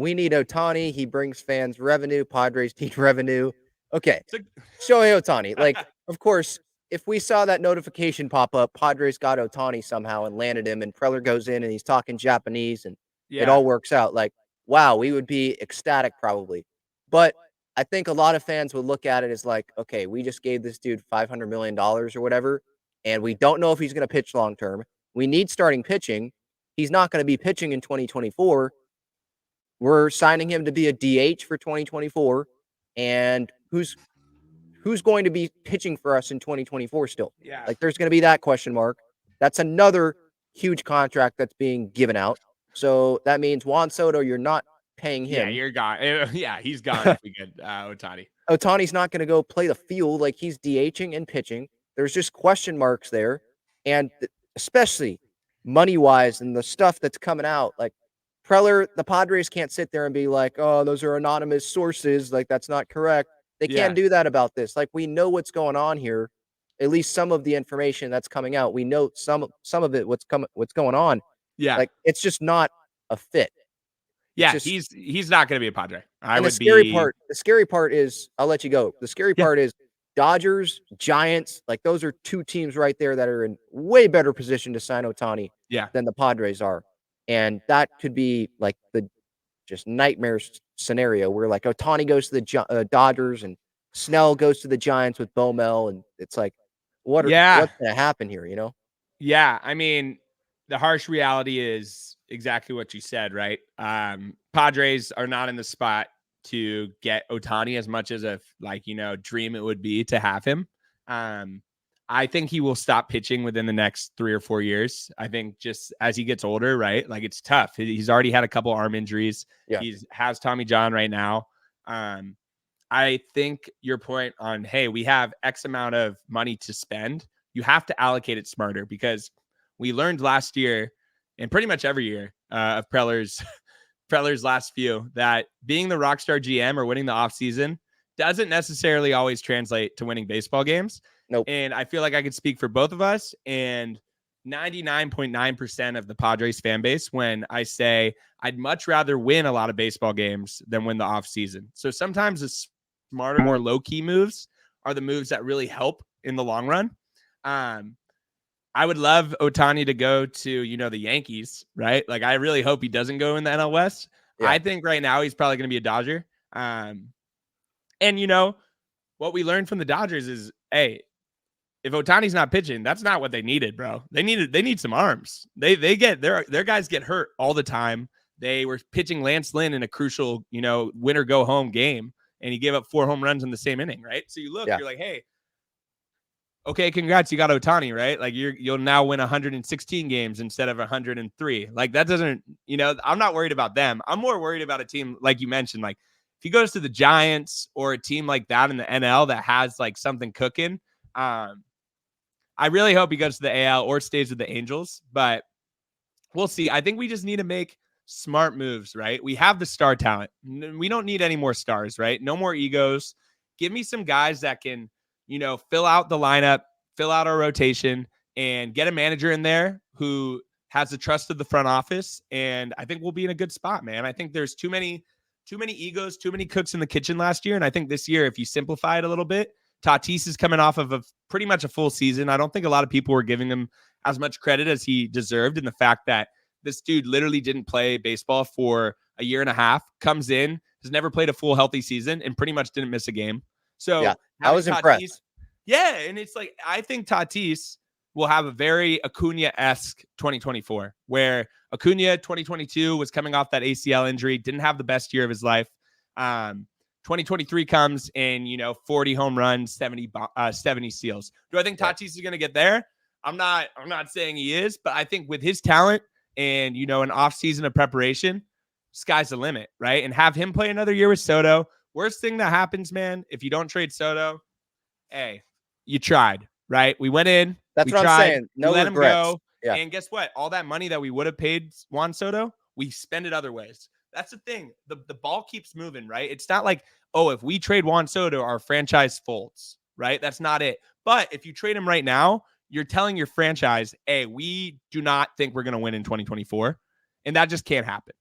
We need Ohtani. He brings fans revenue. Padres need revenue. Okay. It's Shohei Ohtani. Like, of course, if we saw that notification pop up, Padres got Ohtani somehow and landed him, and Preller goes in and he's talking Japanese and it yeah. all works out. Like, wow, we would be ecstatic probably. But I think a lot of fans would look at it as like, okay, we just gave this dude $500 million or whatever, and we don't know if he's going to pitch long term. We need starting pitching. He's not going to be pitching in 2024. We're signing him to be a DH for 2024, and who's going to be pitching for us in 2024 still? Yeah. Like, there's going to be that question mark. That's another huge contract that's being given out. So that means Juan Soto, you're not paying Yeah, him. you're gone. Yeah, he's gone if we get Ohtani. Ohtani's not going to go play the field. Like, he's DHing and pitching. There's just question marks there. And especially money-wise and the stuff that's coming out, like, Preller, the Padres can't sit there and be like, oh, those are anonymous sources. Like, that's not correct. They can't do that about this. Like, we know what's going on here. At least some of the information that's coming out. We know some of it, what's going on. Yeah. Like, it's just not a fit. Yeah, he's not going to be a Padre. The scary part is, I'll let you go. The scary part is Dodgers, Giants, like, those are two teams right there that are in way better position to sign Ohtani than the Padres are. And that could be like the just nightmare scenario where, like, Ohtani goes to the Dodgers and Snell goes to the Giants with Bomel, and it's like, what's going to happen here, you know? Yeah, I mean, the harsh reality is exactly what you said, right? Padres are not in the spot to get Ohtani as much as a dream it would be to have him. I think he will stop pitching within the next 3 or 4 years. I think just as he gets older, right? Like, it's tough. He's already had a couple arm injuries. Yeah. He has Tommy John right now. I think your point on, hey, we have X amount of money to spend. You have to allocate it smarter, because we learned last year, and pretty much every year of Preller's last few, that being the rockstar GM or winning the offseason doesn't necessarily always translate to winning baseball games. Nope. And I feel like I could speak for both of us and 99.9% of the Padres fan base when I say I'd much rather win a lot of baseball games than win the offseason. So sometimes the smarter, more low-key moves are the moves that really help in the long run. I would love Ohtani to go to, the Yankees, right? Like, I really hope he doesn't go in the NL West. Yeah. I think right now he's probably going to be a Dodger. And what we learned from the Dodgers is, hey, if Ohtani's not pitching, that's not what they needed, bro. They need some arms. They get their guys get hurt all the time. They were pitching Lance Lynn in a crucial, winner go home game, and he gave up 4 home runs in the same inning, right? So you look, you're like, hey, okay, congrats, you got Ohtani, right? Like, you'll now win 116 games instead of 103. Like, that doesn't, I'm not worried about them. I'm more worried about a team like you mentioned. Like, if he goes to the Giants or a team like that in the NL that has like something cooking, I really hope he goes to the AL or stays with the Angels, but we'll see. I think we just need to make smart moves, right? We have the star talent. We don't need any more stars, right? No more egos. Give me some guys that can, fill out the lineup, fill out our rotation, and get a manager in there who has the trust of the front office. And I think we'll be in a good spot, man. I think there's too many egos, too many cooks in the kitchen last year. And I think this year, if you simplify it a little bit, Tatis is coming off of pretty much a full season. I don't think a lot of people were giving him as much credit as he deserved in the fact that this dude literally didn't play baseball for a year and a half, comes in, has never played a full healthy season, and pretty much didn't miss a game. So yeah, I was impressed. Yeah, and it's like, I think Tatis will have a very Acuna-esque 2024, where Acuna 2022 was coming off that ACL injury, didn't have the best year of his life. 2023 comes and, 40 home runs, 70 steals. Do I think Tatis is going to get there? I'm not saying he is, but I think with his talent and, an off season of preparation, sky's the limit, right? And have him play another year with Soto. Worst thing that happens, man, if you don't trade Soto, hey, you tried, right? We went in. That's what I'm saying. No let regrets. Him go. Yeah. And guess what? All that money that we would have paid Juan Soto, we spend it other ways. That's the thing. The ball keeps moving, right? It's not like, oh, if we trade Juan Soto, our franchise folds, right? That's not it. But if you trade him right now, you're telling your franchise, hey, we do not think we're going to win in 2024. And that just can't happen.